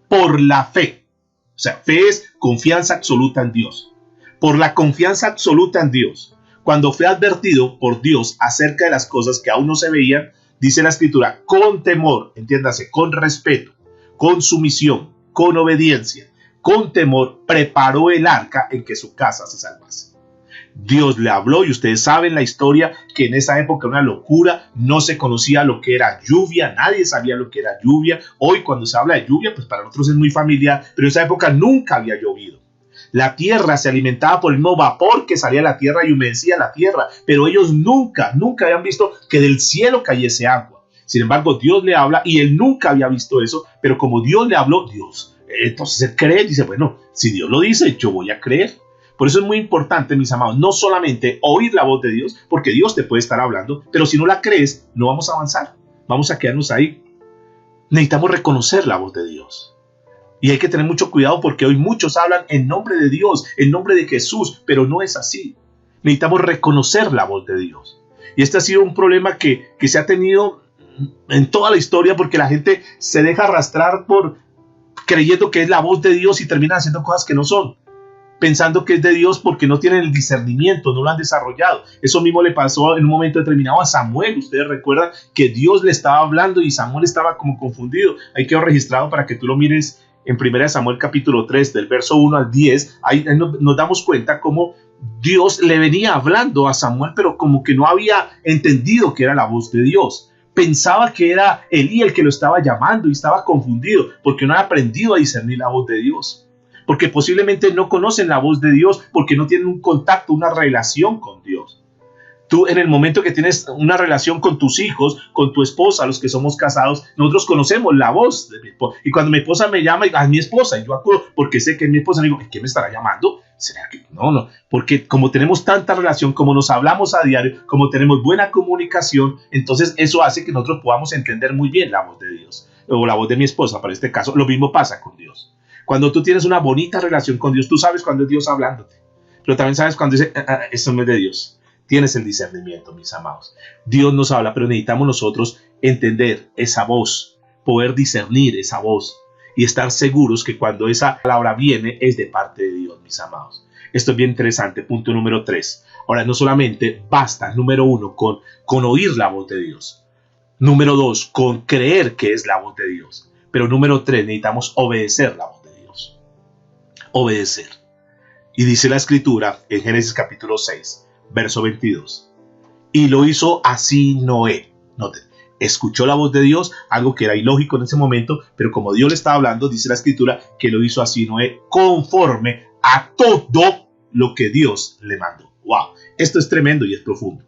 Speaker 1: por la fe, o sea, fe es confianza absoluta en Dios. Por la confianza absoluta en Dios, cuando fue advertido por Dios acerca de las cosas que aún no se veían, dice la Escritura, con temor, entiéndase, con respeto, con sumisión, con obediencia, con temor, preparó el arca en que su casa se salvase. Dios le habló y ustedes saben la historia que en esa época era una locura, no se conocía lo que era lluvia, nadie sabía lo que era lluvia. Hoy cuando se habla de lluvia, pues para nosotros es muy familiar, pero en esa época nunca había llovido. La tierra se alimentaba por el mismo vapor que salía de la tierra y humedecía la tierra, pero ellos nunca habían visto que del cielo cayese agua. Sin embargo, Dios le habla y él nunca había visto eso, pero como Dios le habló, entonces él cree y dice, bueno, si Dios lo dice, yo voy a creer. Por eso es muy importante, mis amados, no solamente oír la voz de Dios, porque Dios te puede estar hablando, pero si no la crees, no vamos a avanzar, vamos a quedarnos ahí. Necesitamos reconocer la voz de Dios. Y hay que tener mucho cuidado porque hoy muchos hablan en nombre de Dios, en nombre de Jesús, pero no es así. Necesitamos reconocer la voz de Dios. Y este ha sido un problema que se ha tenido en toda la historia porque la gente se deja arrastrar por creyendo que es la voz de Dios y terminan haciendo cosas que no son. Pensando que es de Dios porque no tienen el discernimiento, no lo han desarrollado. Eso mismo le pasó en un momento determinado a Samuel. Ustedes recuerdan que Dios le estaba hablando y Samuel estaba como confundido. Ahí quedó registrado para que tú lo mires en 1 Samuel capítulo 3, del verso 1 al 10. Ahí nos damos cuenta cómo Dios le venía hablando a Samuel, pero como que no había entendido que era la voz de Dios. Pensaba que era Elí el que lo estaba llamando y estaba confundido porque no había aprendido a discernir la voz de Dios. porque posiblemente no conocen la voz de Dios, porque no tienen un contacto, una relación con Dios. Tú en el momento que tienes una relación con tus hijos, con tu esposa, los que somos casados, nosotros conocemos la voz de mi esposa. Y cuando mi esposa me llama, es mi esposa, y yo acudo porque sé que es mi esposa, y digo, ¿qué me estará llamando? ¿Será que no? Porque como tenemos tanta relación, como nos hablamos a diario, como tenemos buena comunicación, entonces eso hace que nosotros podamos entender muy bien la voz de Dios, o la voz de mi esposa, para este caso. Lo mismo pasa con Dios. Cuando tú tienes una bonita relación con Dios, tú sabes cuando es Dios hablándote, pero también sabes cuando dice, eso no es de Dios. Tienes el discernimiento, mis amados. Dios nos habla, pero necesitamos nosotros entender esa voz, poder discernir esa voz y estar seguros que cuando esa palabra viene es de parte de Dios, mis amados. Esto es bien interesante. Punto número 3. Ahora, no solamente basta, número 1, con oír la voz de Dios. Número 2, con creer que es la voz de Dios. Pero número 3, necesitamos obedecer la voz de Dios. Obedecer. Y dice la Escritura en Génesis capítulo 6. Verso 22. Y lo hizo así Noé. Noten, escuchó la voz de Dios, algo que era ilógico en ese momento, pero como Dios le estaba hablando, dice la Escritura que lo hizo así Noé conforme a todo lo que Dios le mandó. Wow, esto es tremendo y es profundo.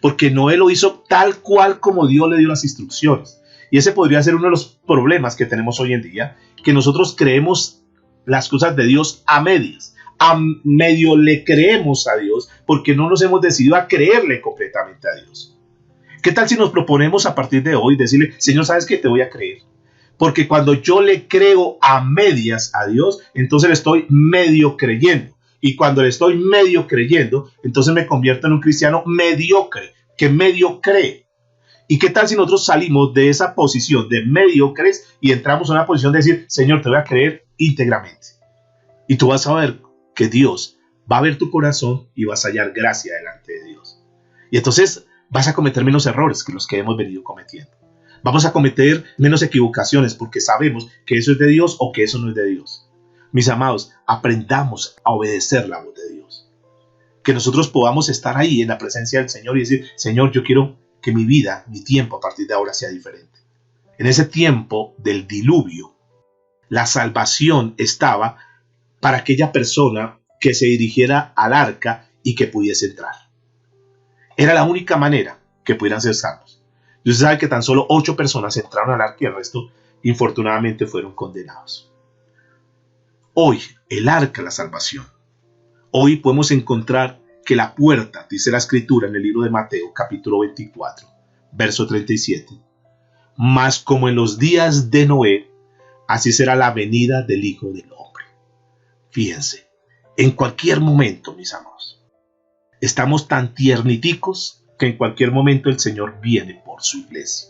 Speaker 1: Porque Noé lo hizo tal cual como Dios le dio las instrucciones. Y ese podría ser uno de los problemas que tenemos hoy en día, que nosotros creemos las cosas de Dios a medias. A medio le creemos a Dios porque no nos hemos decidido a creerle completamente a Dios. ¿Qué tal si nos proponemos a partir de hoy decirle, Señor, ¿sabes qué? Te voy a creer. Porque cuando yo le creo a medias a Dios, entonces le estoy medio creyendo. Y cuando le estoy medio creyendo, entonces me convierto en un cristiano mediocre, que medio cree. ¿Y qué tal si nosotros salimos de esa posición de mediocres y entramos en una posición de decir, Señor, te voy a creer íntegramente? Y tú vas a ver que Dios va a ver tu corazón y vas a hallar gracia delante de Dios. Y entonces vas a cometer menos errores que los que hemos venido cometiendo. Vamos a cometer menos equivocaciones porque sabemos que eso es de Dios o que eso no es de Dios. Mis amados, aprendamos a obedecer la voz de Dios. Que nosotros podamos estar ahí en la presencia del Señor y decir, Señor, yo quiero que mi vida, mi tiempo a partir de ahora sea diferente. En ese tiempo del diluvio, la salvación estaba para aquella persona que se dirigiera al arca y que pudiese entrar. Era la única manera que pudieran ser salvos. Y usted sabe que tan solo 8 personas entraron al arca y el resto, infortunadamente, fueron condenados. Hoy, el arca, la salvación. Hoy podemos encontrar que la puerta, dice la Escritura en el libro de Mateo, capítulo 24, verso 37. Mas como en los días de Noé, así será la venida del Hijo del Hombre. Fíjense, en cualquier momento, mis amados, estamos tan tierniticos que en cualquier momento el Señor viene por su iglesia.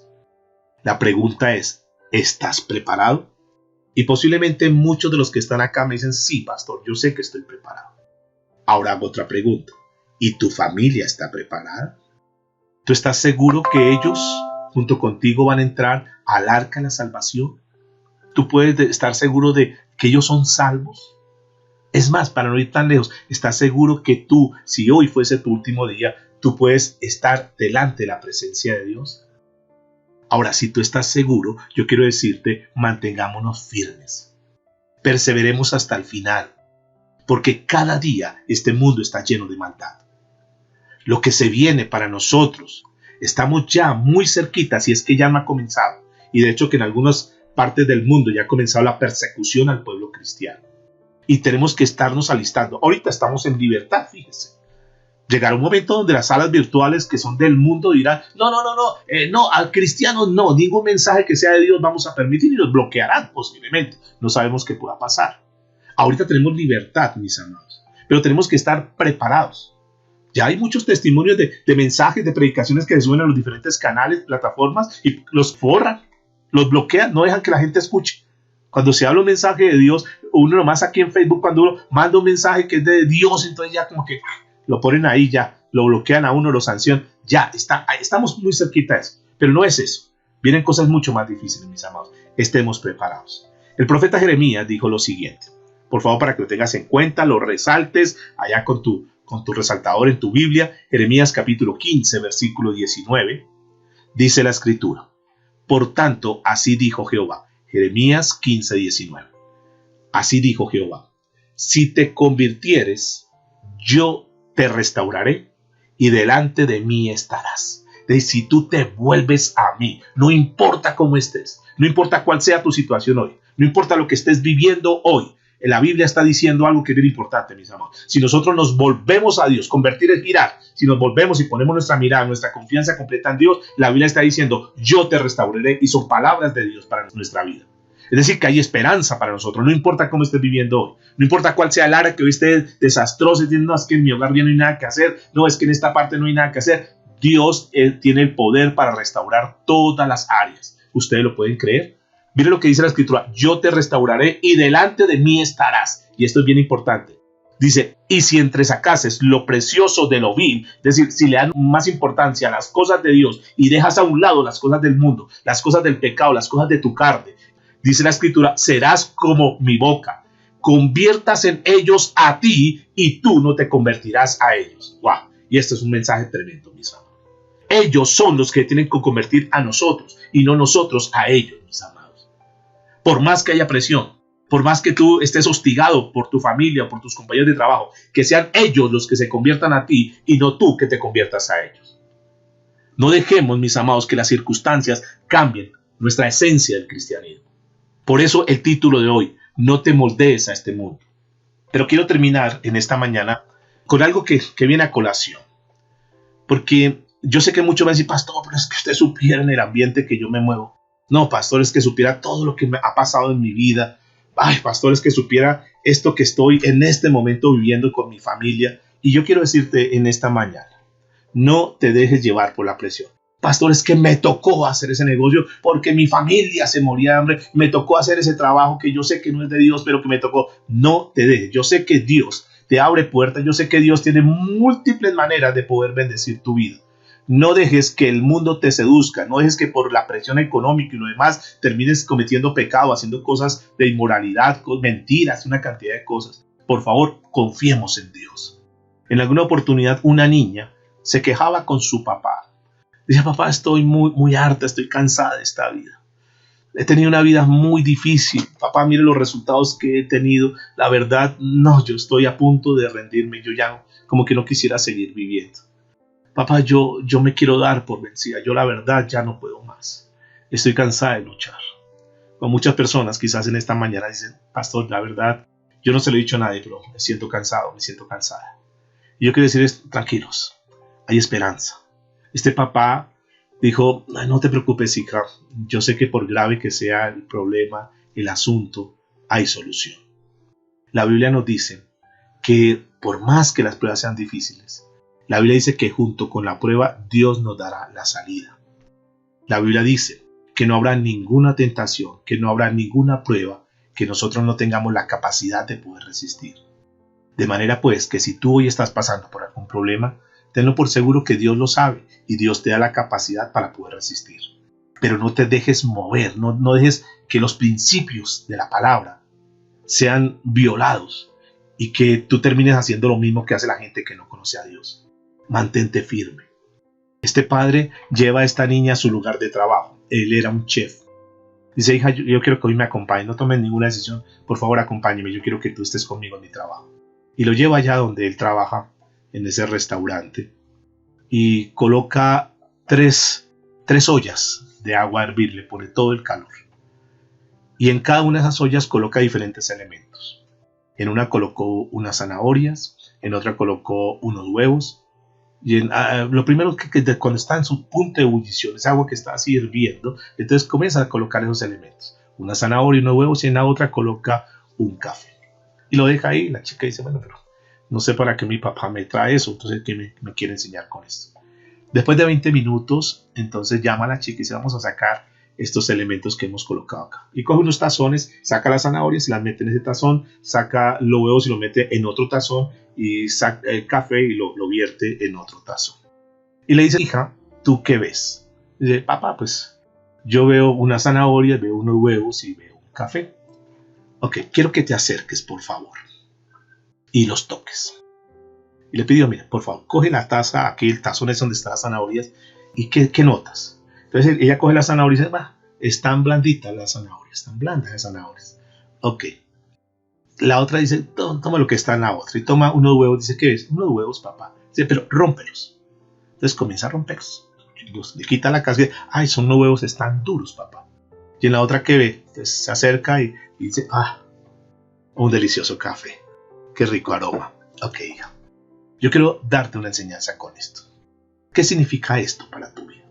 Speaker 1: La pregunta es, ¿estás preparado? Y posiblemente muchos de los que están acá me dicen, sí, pastor, yo sé que estoy preparado. Ahora hago otra pregunta, ¿y tu familia está preparada? ¿Tú estás seguro que ellos, junto contigo, van a entrar al arca de la salvación? ¿Tú puedes estar seguro de que ellos son salvos? Es más, para no ir tan lejos, ¿estás seguro que tú, si hoy fuese tu último día, tú puedes estar delante de la presencia de Dios? Ahora, si tú estás seguro, yo quiero decirte, mantengámonos firmes. Perseveremos hasta el final, porque cada día este mundo está lleno de maldad. Lo que se viene para nosotros, estamos ya muy cerquita, si es que ya no ha comenzado. Y de hecho que en algunas partes del mundo ya ha comenzado la persecución al pueblo cristiano. Y tenemos que estarnos alistando. Ahorita estamos en libertad, fíjese. Llegará un momento donde las salas virtuales que son del mundo dirán, no, al cristiano no, ningún mensaje que sea de Dios vamos a permitir y los bloquearán posiblemente. No sabemos qué pueda pasar. Ahorita tenemos libertad, mis amados, pero tenemos que estar preparados. Ya hay muchos testimonios de mensajes, de predicaciones que se suben a los diferentes canales, plataformas y los forran, los bloquean, no dejan que la gente escuche. Cuando se habla un mensaje de Dios, uno nomás aquí en Facebook, cuando uno manda un mensaje que es de Dios, entonces ya como que lo ponen ahí, ya lo bloquean a uno, lo sancionan, ya estamos muy cerquita de eso. Pero no es eso. Vienen cosas mucho más difíciles, mis amados. Estemos preparados. El profeta Jeremías dijo lo siguiente. Por favor, para que lo tengas en cuenta, lo resaltes allá con tu resaltador en tu Biblia. Jeremías capítulo 15, versículo 19. Dice la Escritura. Por tanto, así dijo Jehová. Jeremías 15, 19. Así dijo Jehová. si te convirtieres, yo te restauraré y delante de mí estarás. De si tú te vuelves a mí, no importa cómo estés, no importa cuál sea tu situación hoy, no importa lo que estés viviendo hoy, la Biblia está diciendo algo que es bien importante, mis amados. Si nosotros nos volvemos a Dios, convertir es girar, si nos volvemos y ponemos nuestra mirada, nuestra confianza completa en Dios, la Biblia está diciendo, yo te restauraré, y son palabras de Dios para nuestra vida. Es decir, que hay esperanza para nosotros, no importa cómo estés viviendo hoy, no importa cuál sea el área que hoy esté desastroso, y dices, no, es que en mi hogar ya no hay nada que hacer, no, es que en esta parte no hay nada que hacer. Dios tiene el poder para restaurar todas las áreas. ¿Ustedes lo pueden creer? Mire lo que dice la Escritura, yo te restauraré y delante de mí estarás. Y esto es bien importante. Dice, y si entresacases lo precioso de lo vil, es decir, si le dan más importancia a las cosas de Dios y dejas a un lado las cosas del mundo, las cosas del pecado, las cosas de tu carne, dice la Escritura, serás como mi boca. Conviertas en ellos a ti y tú no te convertirás a ellos. ¡Wow! Y este es un mensaje tremendo, mis amados. Ellos son los que tienen que convertir a nosotros y no nosotros a ellos, mis amados. Por más que haya presión, por más que tú estés hostigado por tu familia o por tus compañeros de trabajo, que sean ellos los que se conviertan a ti y no tú que te conviertas a ellos. No dejemos, mis amados, que las circunstancias cambien nuestra esencia del cristianismo. Por eso el título de hoy, no te moldees a este mundo. Pero quiero terminar en esta mañana con algo que viene a colación. Porque yo sé que muchos van a decir, pastor, pero es que usted supiera en el ambiente que yo me muevo. No, pastor, es que supiera todo lo que me ha pasado en mi vida. Ay, pastor, es que supiera esto que estoy en este momento viviendo con mi familia. Y yo quiero decirte en esta mañana, no te dejes llevar por la presión. Pastor, es que me tocó hacer ese negocio porque mi familia se moría de hambre. Me tocó hacer ese trabajo que yo sé que no es de Dios, pero que me tocó. No te dejes. Yo sé que Dios te abre puertas. Yo sé que Dios tiene múltiples maneras de poder bendecir tu vida. No dejes que el mundo te seduzca. No dejes que por la presión económica y lo demás termines cometiendo pecado, haciendo cosas de inmoralidad, mentiras, una cantidad de cosas. Por favor, confiemos en Dios. En alguna oportunidad, una niña se quejaba con su papá. Dice, papá, estoy muy harta, estoy cansada de esta vida. He tenido una vida muy difícil. Papá, mire los resultados que he tenido. La verdad, no, yo estoy a punto de rendirme. Yo ya como que no quisiera seguir viviendo. Papá, yo me quiero dar por vencida. Yo la verdad ya no puedo más. Estoy cansada de luchar. Con muchas personas quizás en esta mañana dicen, pastor, la verdad, yo no se lo he dicho a nadie, pero me siento cansado, me siento cansada. Y yo quiero decirles, tranquilos, hay esperanza. Este papá dijo, no te preocupes, hija, yo sé que por grave que sea el problema, el asunto, hay solución. La Biblia nos dice que por más que las pruebas sean difíciles, la Biblia dice que junto con la prueba Dios nos dará la salida. La Biblia dice que no habrá ninguna tentación, que no habrá ninguna prueba que nosotros no tengamos la capacidad de poder resistir. De manera pues que si tú hoy estás pasando por algún problema, tenlo por seguro que Dios lo sabe y Dios te da la capacidad para poder resistir. Pero no te dejes mover, no dejes que los principios de la palabra sean violados y que tú termines haciendo lo mismo que hace la gente que no conoce a Dios. Mantente firme. Este padre lleva a esta niña a su lugar de trabajo. Él era un chef. Dice, hija, yo quiero que hoy me acompañes, no tomes ninguna decisión, por favor acompáñame, yo quiero que tú estés conmigo en mi trabajo. Y lo lleva allá donde él trabaja, en ese restaurante, y coloca tres ollas de agua a hervir, le pone todo el calor. Y en cada una de esas ollas coloca diferentes elementos. En una colocó unas zanahorias, en otra colocó unos huevos. Y lo primero que cuando está en su punto de ebullición, es agua que está así hirviendo, entonces comienza a colocar esos elementos. Una zanahoria y unos huevos, y en la otra coloca un café. Y lo deja ahí. La chica dice, bueno, pero no sé para qué mi papá me trae eso, entonces ¿qué me quiere enseñar con esto? Después de 20 minutos, entonces llama a la chica y dice, vamos a sacar estos elementos que hemos colocado acá. Y coge unos tazones, saca las zanahorias y las mete en ese tazón, saca los huevos y lo mete en otro tazón, y saca el café y lo vierte en otro tazón. Y le dice, hija, ¿tú qué ves? Y dice, papá, pues yo veo unas zanahorias, veo unos huevos y veo un café. Ok, quiero que te acerques, por favor, y los toques. Y le pidió, mira, por favor, coge la taza, aquí el tazón es donde están las zanahorias, y ¿qué notas? Entonces ella coge las zanahorias y dice, están blanditas las zanahorias, están blandas las zanahorias. Ok, La otra dice, toma lo que está en la otra. Y toma unos huevos. Dice, ¿qué es? Unos huevos, papá. Dice, pero rómpelos. Entonces comienza a romperlos. Le quita la casca. Ay, son unos huevos, están duros, papá. Y en la otra que ve, entonces se acerca y dice, un delicioso café. Qué rico aroma. Ok, hija. Yo quiero darte una enseñanza con esto. ¿Qué significa esto para tu vida?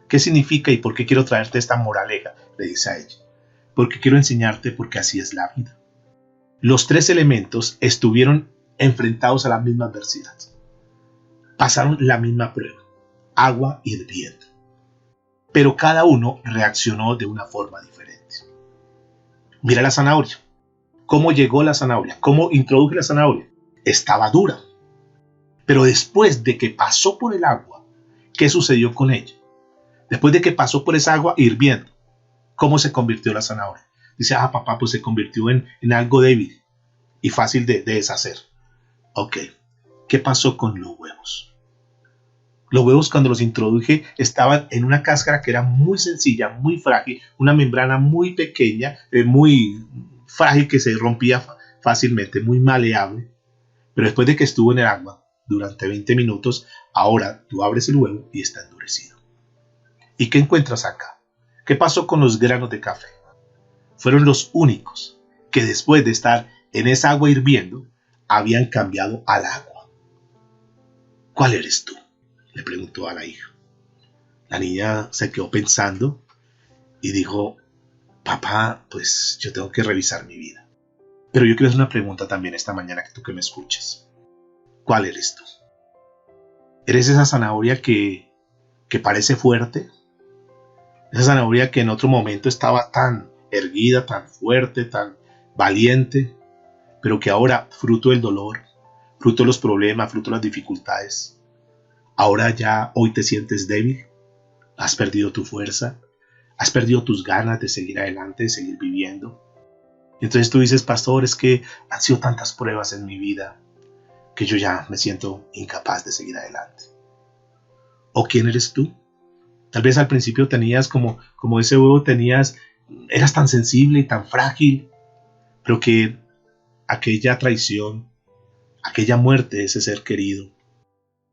Speaker 1: ¿Qué significa y por qué quiero traerte esta moraleja? Le dice a ella. Porque quiero enseñarte porque así es la vida. Los tres elementos estuvieron enfrentados a la misma adversidad. Pasaron la misma prueba. Agua hirviendo. Pero cada uno reaccionó de una forma diferente. Mira la zanahoria. ¿Cómo llegó la zanahoria? ¿Cómo introduje la zanahoria? Estaba dura. Pero después de que pasó por el agua, ¿qué sucedió con ella? Después de que pasó por esa agua hirviendo, ¿cómo se convirtió la zanahoria? Dice, papá, pues se convirtió en algo débil y fácil de deshacer. Ok, ¿qué pasó con los huevos? Los huevos cuando los introduje estaban en una cáscara que era muy sencilla, muy frágil, una membrana muy pequeña, muy frágil que se rompía fácilmente, muy maleable. Pero después de que estuvo en el agua durante 20 minutos, ahora tú abres el huevo y está endurecido. ¿Y qué encuentras acá? ¿Qué pasó con los granos de café? Fueron los únicos que después de estar en esa agua hirviendo, habían cambiado al agua. ¿Cuál eres tú?, le preguntó a la hija. La niña se quedó pensando y dijo, papá, pues yo tengo que revisar mi vida. Pero yo quiero hacer una pregunta también esta mañana, que tú que me escuchas. ¿Cuál eres tú? ¿Eres esa zanahoria que parece fuerte? Esa zanahoria que en otro momento estaba tan erguida, tan fuerte, tan valiente, pero que ahora, fruto del dolor, fruto de los problemas, fruto de las dificultades, ahora ya hoy te sientes débil, has perdido tu fuerza, has perdido tus ganas de seguir adelante, de seguir viviendo. Entonces tú dices, pastor, es que han sido tantas pruebas en mi vida que yo ya me siento incapaz de seguir adelante. ¿O quién eres tú? Tal vez al principio tenías como ese huevo, eras tan sensible y tan frágil, pero que aquella traición, aquella muerte de ese ser querido,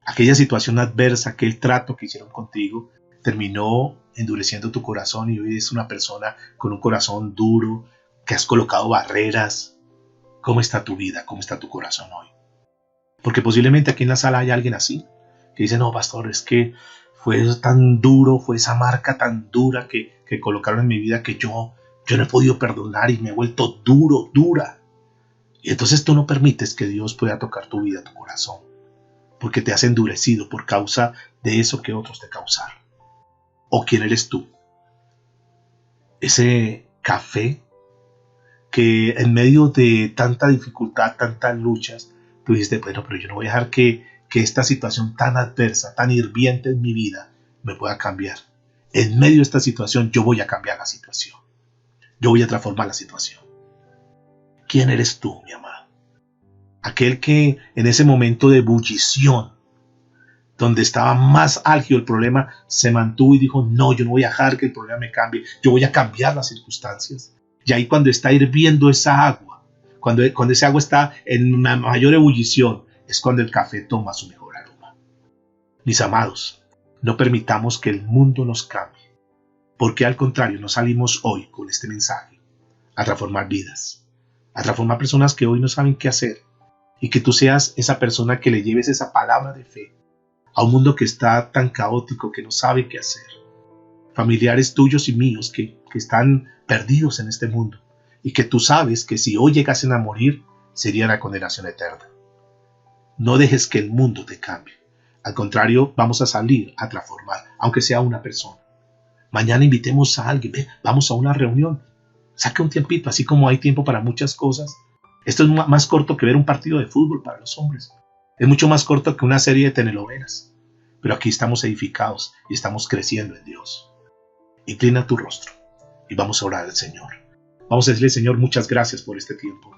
Speaker 1: aquella situación adversa, aquel trato que hicieron contigo, terminó endureciendo tu corazón y hoy eres una persona con un corazón duro, que has colocado barreras. ¿Cómo está tu vida? ¿Cómo está tu corazón hoy? Porque posiblemente aquí en la sala hay alguien así, que dice, no, pastor, es que fue tan duro, fue esa marca tan dura que colocaron en mi vida que yo no he podido perdonar y me he vuelto dura. Y entonces tú no permites que Dios pueda tocar tu vida, tu corazón, porque te has endurecido por causa de eso que otros te causaron. ¿O quién eres tú? Ese café que en medio de tanta dificultad, tantas luchas, tú dijiste, bueno, pero yo no voy a dejar que esta situación tan adversa, tan hirviente en mi vida, me pueda cambiar. En medio de esta situación, yo voy a cambiar la situación. Yo voy a transformar la situación. ¿Quién eres tú, mi amado? Aquel que en ese momento de ebullición, donde estaba más álgido el problema, se mantuvo y dijo, no, yo no voy a dejar que el problema me cambie, yo voy a cambiar las circunstancias. Y ahí cuando está hirviendo esa agua, cuando esa agua está en una mayor ebullición, es cuando el café toma su mejor aroma. Mis amados, no permitamos que el mundo nos cambie, porque al contrario, no salimos hoy con este mensaje a transformar vidas, a transformar personas que hoy no saben qué hacer, y que tú seas esa persona que le lleves esa palabra de fe a un mundo que está tan caótico, que no sabe qué hacer. Familiares tuyos y míos que están perdidos en este mundo, y que tú sabes que si hoy llegasen a morir, sería la condenación eterna. No dejes que el mundo te cambie. Al contrario, vamos a salir a transformar, aunque sea una persona. Mañana invitemos a alguien, vamos a una reunión. Saque un tiempito, así como hay tiempo para muchas cosas. Esto es más corto que ver un partido de fútbol para los hombres. Es mucho más corto que una serie de telenovelas. Pero aquí estamos edificados y estamos creciendo en Dios. Inclina tu rostro y vamos a orar al Señor. Vamos a decirle, Señor, muchas gracias por este tiempo.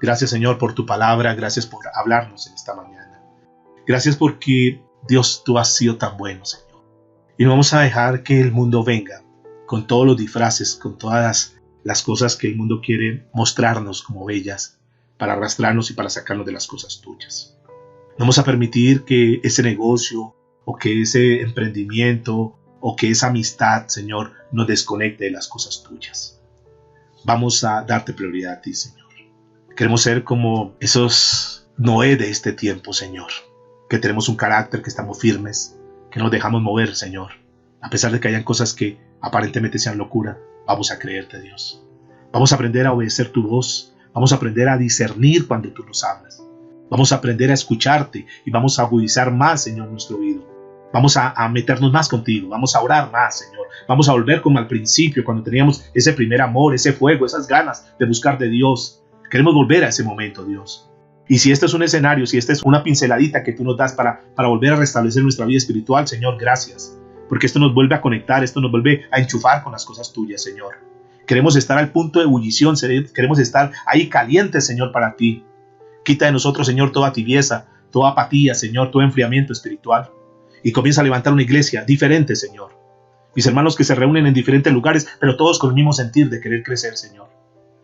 Speaker 1: Gracias, Señor, por tu palabra. Gracias por hablarnos en esta mañana. Gracias porque, Dios, tú has sido tan bueno, Señor. Y no vamos a dejar que el mundo venga con todos los disfraces, con todas las cosas que el mundo quiere mostrarnos como bellas. para arrastrarnos y para sacarnos de las cosas tuyas. No vamos a permitir que ese negocio o que ese emprendimiento o que esa amistad, Señor, nos desconecte de las cosas tuyas. Vamos a darte prioridad a ti, Señor. Queremos ser como esos Noé de este tiempo, Señor, que tenemos un carácter, que estamos firmes, que nos dejamos mover, Señor. A pesar de que hayan cosas que aparentemente sean locura, vamos a creerte, Dios. Vamos a aprender a obedecer tu voz. Vamos a aprender a discernir cuando tú nos hablas. Vamos a aprender a escucharte y vamos a agudizar más, Señor, nuestro oído. Vamos a meternos más contigo. Vamos a orar más, Señor. Vamos a volver como al principio, cuando teníamos ese primer amor, ese fuego, esas ganas de buscar de Dios. Queremos volver a ese momento, Dios. Y si este es un escenario, si esta es una pinceladita que tú nos das para volver a restablecer nuestra vida espiritual, Señor, gracias. Porque esto nos vuelve a conectar, esto nos vuelve a enchufar con las cosas tuyas, Señor. Queremos estar al punto de ebullición, queremos estar ahí calientes, Señor, para ti. Quita de nosotros, Señor, toda tibieza, toda apatía, Señor, todo enfriamiento espiritual. Y comienza a levantar una iglesia diferente, Señor. Mis hermanos que se reúnen en diferentes lugares, pero todos con el mismo sentir de querer crecer, Señor.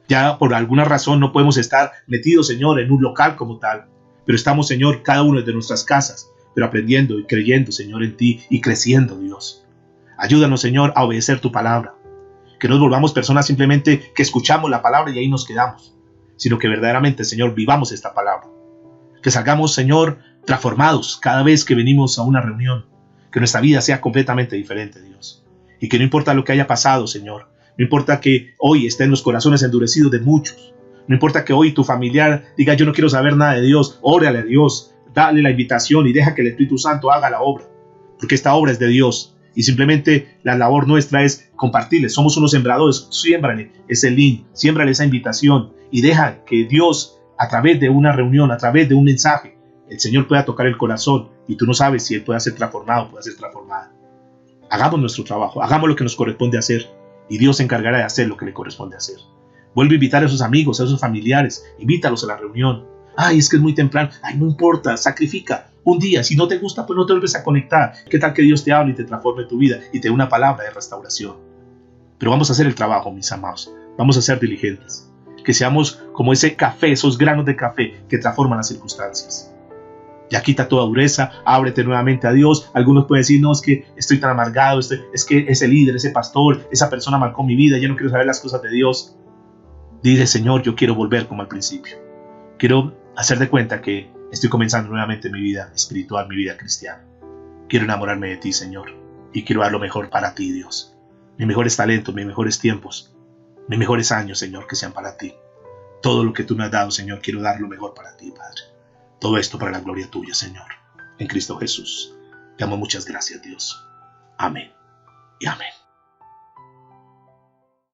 Speaker 1: Ya por alguna razón no podemos estar metidos, Señor, en un local como tal. Pero estamos, Señor, cada uno de nuestras casas, pero aprendiendo y creyendo, Señor, en ti y creciendo, Dios. Ayúdanos, Señor, a obedecer tu palabra. Que no nos volvamos personas simplemente que escuchamos la palabra y ahí nos quedamos, sino que verdaderamente, Señor, vivamos esta palabra. Que salgamos, Señor, transformados cada vez que venimos a una reunión. Que nuestra vida sea completamente diferente, Dios. Y que no importa lo que haya pasado, Señor. No importa que hoy estén los corazones endurecidos de muchos. No importa que hoy tu familiar diga, yo no quiero saber nada de Dios. Órale a Dios, dale la invitación y deja que el Espíritu Santo haga la obra. Porque esta obra es de Dios. Y simplemente la labor nuestra es compartirles. Somos unos sembradores. Siémbrale ese link, siémbrale esa invitación y deja que Dios, a través de una reunión, a través de un mensaje, el Señor pueda tocar el corazón y tú no sabes si Él puede ser transformado o puede ser transformada. Hagamos nuestro trabajo, hagamos lo que nos corresponde hacer y Dios se encargará de hacer lo que le corresponde hacer. Vuelve a invitar a esos amigos, a esos familiares, invítalos a la reunión. Ay, es que es muy temprano. Ay, no importa, sacrifica un día. Si no te gusta, pues no te vuelves a conectar. ¿Qué tal que Dios te hable y te transforme tu vida y te dé una palabra de restauración? Pero vamos a hacer el trabajo, mis amados. Vamos a ser diligentes. Que seamos como ese café, esos granos de café que transforman las circunstancias. Ya quita toda dureza, ábrete nuevamente a Dios. Algunos pueden decir, no, es que estoy tan amargado, es que ese líder, ese pastor, esa persona marcó mi vida, ya no quiero saber las cosas de Dios. Dile, Señor, yo quiero volver como al principio. Quiero hacer de cuenta que estoy comenzando nuevamente mi vida espiritual, mi vida cristiana. Quiero enamorarme de ti, Señor, y quiero dar lo mejor para ti, Dios. Mis mejores talentos, mis mejores tiempos, mis mejores años, Señor, que sean para ti. Todo lo que tú me has dado, Señor, quiero dar lo mejor para ti, Padre. Todo esto para la gloria tuya, Señor. En Cristo Jesús. Te amo, muchas gracias, Dios. Amén y amén.